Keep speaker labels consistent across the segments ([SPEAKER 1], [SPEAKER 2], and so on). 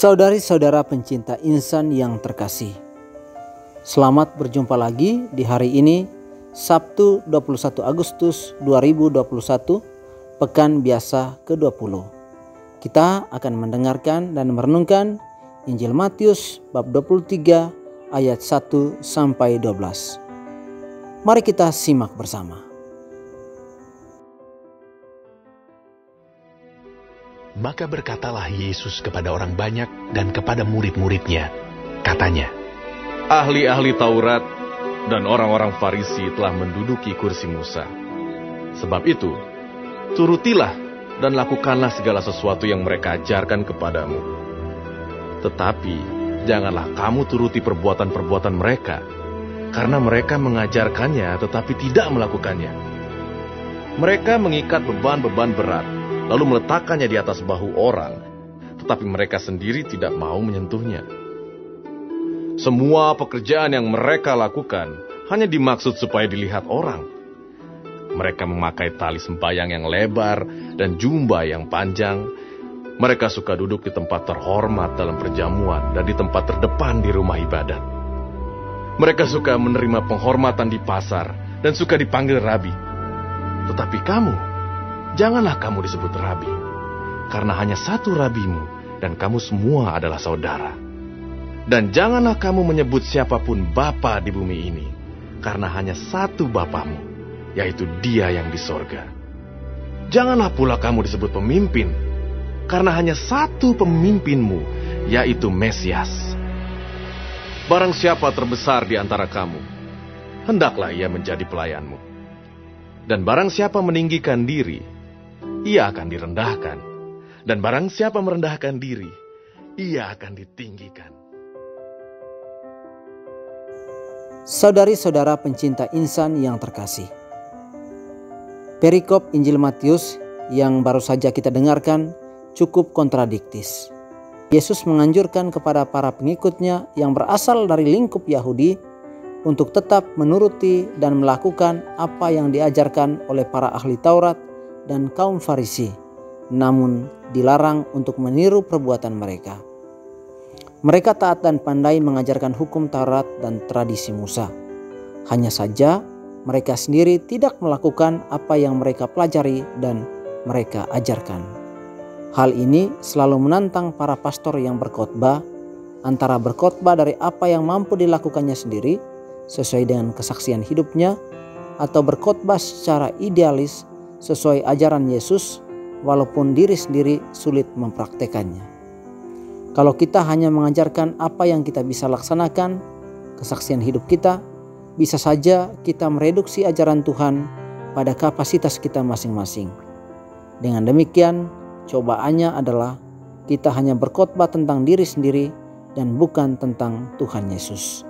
[SPEAKER 1] Saudari-saudara pencinta insan yang terkasih, selamat berjumpa lagi di hari ini, Sabtu 21 Agustus 2021, Pekan Biasa ke-20. Kita akan mendengarkan dan merenungkan Injil Matius bab 23 ayat 1 sampai 12. Mari kita simak bersama.
[SPEAKER 2] Maka berkatalah Yesus kepada orang banyak dan kepada murid-muridnya. Katanya,
[SPEAKER 3] ahli-ahli Taurat dan orang-orang Farisi telah menduduki kursi Musa. Sebab itu, turutilah dan lakukanlah segala sesuatu yang mereka ajarkan kepadamu. Tetapi, janganlah kamu turuti perbuatan-perbuatan mereka, karena mereka mengajarkannya tetapi tidak melakukannya. Mereka mengikat beban-beban berat, lalu meletakkannya di atas bahu orang, tetapi mereka sendiri tidak mau menyentuhnya. Semua pekerjaan yang mereka lakukan hanya dimaksud supaya dilihat orang. Mereka memakai tali sembahyang yang lebar dan jubah yang panjang. Mereka suka duduk di tempat terhormat dalam perjamuan dan di tempat terdepan di rumah ibadat. Mereka suka menerima penghormatan di pasar dan suka dipanggil rabi. Tetapi kamu, janganlah kamu disebut rabi, karena hanya satu rabimu, dan kamu semua adalah saudara. Dan janganlah kamu menyebut siapapun bapa di bumi ini, karena hanya satu bapamu, yaitu Dia yang di sorga. Janganlah pula kamu disebut pemimpin, karena hanya satu pemimpinmu, yaitu Mesias. Barang siapa terbesar di antara kamu, hendaklah ia menjadi pelayanmu. Dan barang siapa meninggikan diri, ia akan direndahkan, dan barang siapa merendahkan diri, ia akan ditinggikan.
[SPEAKER 1] Saudari-saudara pencinta insan yang terkasih, perikop Injil Matius yang baru saja kita dengarkan cukup kontradiktis. Yesus menganjurkan kepada para pengikutnya yang berasal dari lingkup Yahudi untuk tetap menuruti dan melakukan apa yang diajarkan oleh para ahli Taurat dan kaum Farisi, namun dilarang untuk meniru perbuatan mereka. Mereka taat dan pandai mengajarkan hukum Taurat dan tradisi Musa. Hanya saja mereka sendiri tidak melakukan apa yang mereka pelajari dan mereka ajarkan. Hal ini selalu menantang para pastor yang berkhotbah, antara berkhotbah dari apa yang mampu dilakukannya sendiri sesuai dengan kesaksian hidupnya, atau berkhotbah secara idealis sesuai ajaran Yesus, walaupun diri sendiri sulit mempraktekannya. Kalau kita hanya mengajarkan apa yang kita bisa laksanakan, kesaksian hidup kita, bisa saja kita mereduksi ajaran Tuhan pada kapasitas kita masing-masing. Dengan demikian, cobaannya adalah kita hanya berkhotbah tentang diri sendiri dan bukan tentang Tuhan Yesus.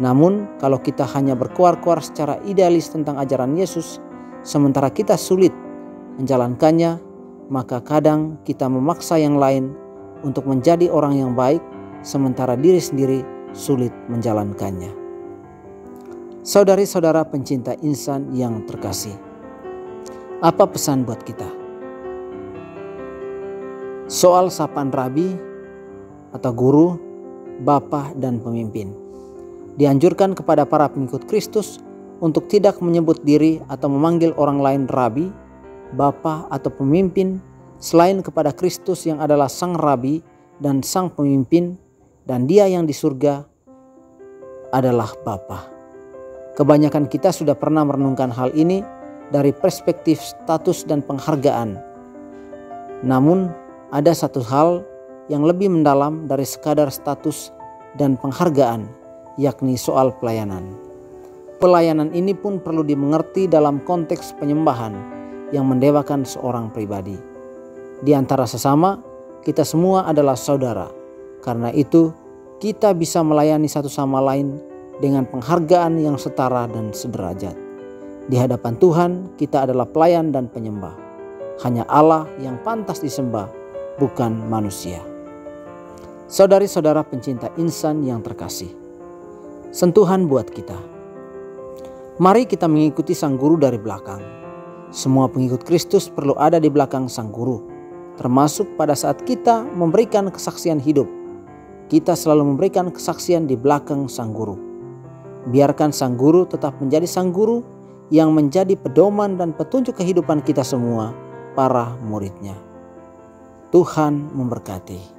[SPEAKER 1] Namun, kalau kita hanya berkuar-kuar secara idealis tentang ajaran Yesus, sementara kita sulit menjalankannya, maka kadang kita memaksa yang lain untuk menjadi orang yang baik, sementara diri sendiri sulit menjalankannya. Saudari-saudara pencinta insan yang terkasih, apa pesan buat kita? Soal sapaan rabi atau guru, bapa, dan pemimpin. Dianjurkan kepada para pengikut Kristus untuk tidak menyebut diri atau memanggil orang lain rabi, bapa, atau pemimpin selain kepada Kristus yang adalah sang rabi dan sang pemimpin, dan Dia yang di surga adalah Bapa. Kebanyakan kita sudah pernah merenungkan hal ini dari perspektif status dan penghargaan. Namun ada satu hal yang lebih mendalam dari sekadar status dan penghargaan, yakni soal pelayanan. Pelayanan ini pun perlu dimengerti dalam konteks penyembahan yang mendewakan seorang pribadi. Di antara sesama, kita semua adalah saudara. Karena itu, kita bisa melayani satu sama lain dengan penghargaan yang setara dan sederajat. Di hadapan Tuhan, kita adalah pelayan dan penyembah. Hanya Allah yang pantas disembah, bukan manusia. Saudari-saudara pencinta insan yang terkasih, sentuhan buat kita. Mari kita mengikuti sang guru dari belakang. Semua pengikut Kristus perlu ada di belakang sang guru, termasuk pada saat kita memberikan kesaksian hidup kita selalu memberikan kesaksian di belakang sang guru. Biarkan sang guru tetap menjadi sang guru yang menjadi pedoman dan petunjuk kehidupan kita semua, para muridnya. Tuhan memberkati.